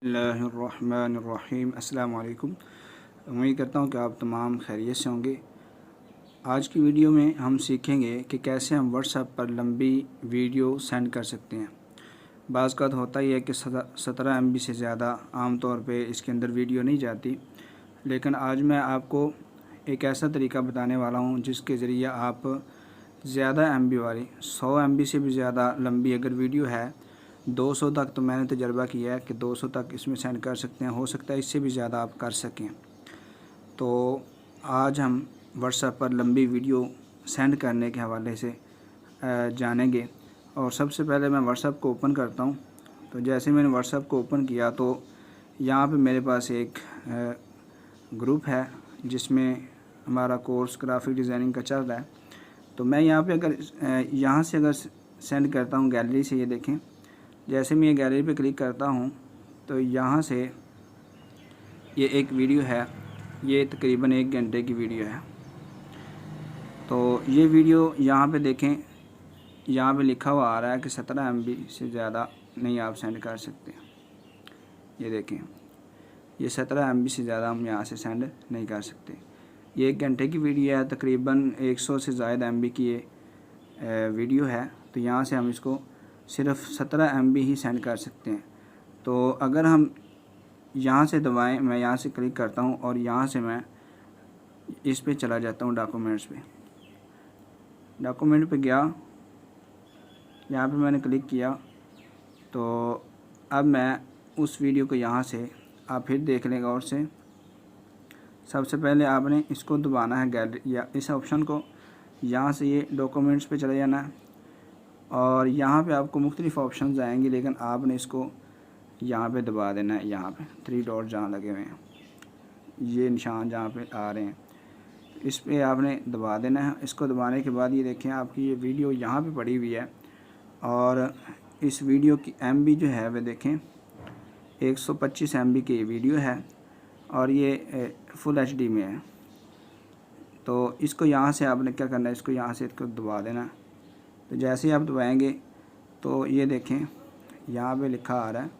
बिस्मिल्लाहिर्रहमानिर्रहीम। अस्सलाम वालेकुम। उम्मीद करता हूँ कि आप तमाम खैरियत से होंगे। आज की वीडियो में हम सीखेंगे कि कैसे हम व्हाट्सएप पर लंबी वीडियो सेंड कर सकते हैं। बाज़ का होता ही है कि 17 MB से ज़्यादा आम तौर पे इसके अंदर वीडियो नहीं जाती, लेकिन आज मैं आपको एक ऐसा तरीका बताने वाला हूँ जिसके ज़रिए आप ज़्यादा MB वाली 100 MB से भी ज़्यादा लंबी अगर वीडियो है, 200 तक तो मैंने तजर्बा किया है कि 200 तक इसमें सेंड कर सकते हैं। हो सकता है इससे भी ज़्यादा आप कर सकें। तो आज हम व्हाट्सएप पर लंबी वीडियो सेंड करने के हवाले से जानेंगे। और सबसे पहले मैं व्हाट्सएप को ओपन करता हूं। तो जैसे मैंने व्हाट्सएप को ओपन किया तो यहाँ पे मेरे पास एक ग्रुप है जिसमें हमारा कोर्स ग्राफिक डिज़ाइनिंग का चल रहा है। तो मैं यहाँ पे अगर यहाँ से अगर सेंड करता हूँ गैलरी से, ये देखें, जैसे मैं ये गैलरी पे क्लिक करता हूँ तो यहाँ से ये एक वीडियो है, ये तकरीबन 1 घंटे की वीडियो है। तो ये वीडियो यहाँ पे देखें, यहाँ पे लिखा हुआ आ रहा है कि 17 MB से ज़्यादा नहीं आप सेंड कर सकते। ये देखें, ये 17 MB से ज़्यादा हम यहाँ से सेंड नहीं कर सकते। ये 1 घंटे की वीडियो है, तकरीबन 100 से ज़ायद MB की ये वीडियो है। तो यहाँ से हम इसको सिर्फ 17 MB ही सेंड कर सकते हैं। तो अगर हम यहाँ से दबाएं, मैं यहाँ से क्लिक करता हूँ और यहाँ से मैं इस पे चला जाता हूँ डॉक्यूमेंट्स पे। डॉक्यूमेंट पे गया, यहाँ पे मैंने क्लिक किया। तो अब मैं उस वीडियो को यहाँ से आप फिर देख लें गौर से। सबसे पहले आपने इसको दबाना है, गैलरी या इस ऑप्शन को, यहाँ से ये डॉक्यूमेंट्स पे चले जाना है और यहाँ पे आपको मुख्तलिफ़ ऑप्शंस आएंगे, लेकिन आपने इसको यहाँ पे दबा देना है। यहाँ पे 3 डॉट जहाँ लगे हुए हैं, ये निशान जहाँ पे आ रहे हैं, इस पे आपने दबा देना है। इसको दबाने के बाद ये देखें आपकी ये वीडियो यहाँ पे पड़ी हुई है और इस वीडियो की MB जो है वह देखें 125 MB की वीडियो है और ये फुल HD में है। तो इसको यहाँ से आपने क्या करना है, इसको यहाँ से इसको दबा देना है। तो जैसे ही आप दबाएंगे तो ये देखें यहाँ पे लिखा आ रहा है,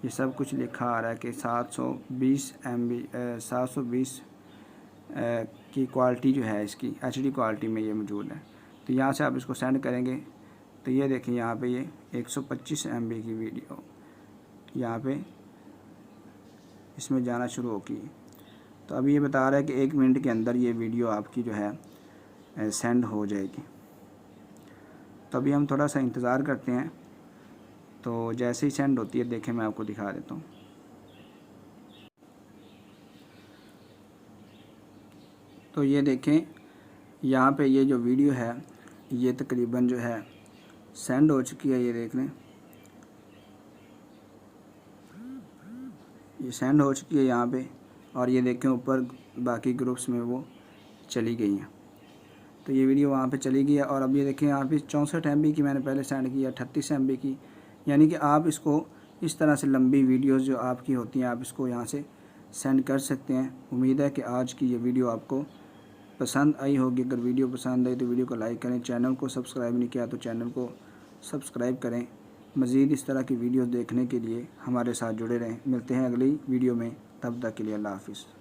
ये सब कुछ लिखा आ रहा है कि 720 MB 720 की क्वालिटी जो है इसकी HD क्वालिटी में ये मौजूद है। तो यहाँ से आप इसको सेंड करेंगे तो ये देखें यहाँ पे ये 125 MB की वीडियो यहाँ पे इसमें जाना शुरू होगी। तो अभी ये बता रहा है कि 1 मिनट के अंदर ये वीडियो आपकी जो है सेंड हो जाएगी। तो अभी हम थोड़ा सा इंतज़ार करते हैं। तो जैसे ही सेंड होती है देखें, मैं आपको दिखा देता हूँ। तो ये देखें यहाँ पे ये जो वीडियो है ये तकरीबन जो है सेंड हो चुकी है। ये देख लें, ये सेंड हो चुकी है यहाँ पे और ये देखें ऊपर बाकी ग्रुप्स में वो चली गई हैं। तो ये वीडियो वहाँ पे चली गई है और अब ये देखें यहाँ पे 64 MB की मैंने पहले सेंड की है, 38 MB की। यानी कि आप इसको इस तरह से लंबी वीडियोस जो आपकी होती हैं आप इसको यहाँ से सेंड कर सकते हैं। उम्मीद है कि आज की ये वीडियो आपको पसंद आई होगी। अगर वीडियो पसंद आई तो वीडियो को लाइक करें, चैनल को सब्सक्राइब नहीं किया तो चैनल को सब्सक्राइब करें। मज़ीद इस तरह की वीडियोस देखने के लिए हमारे साथ जुड़े रहें। मिलते हैं अगली वीडियो में, तब तक के लिए अल्लाह हाफ़िज़।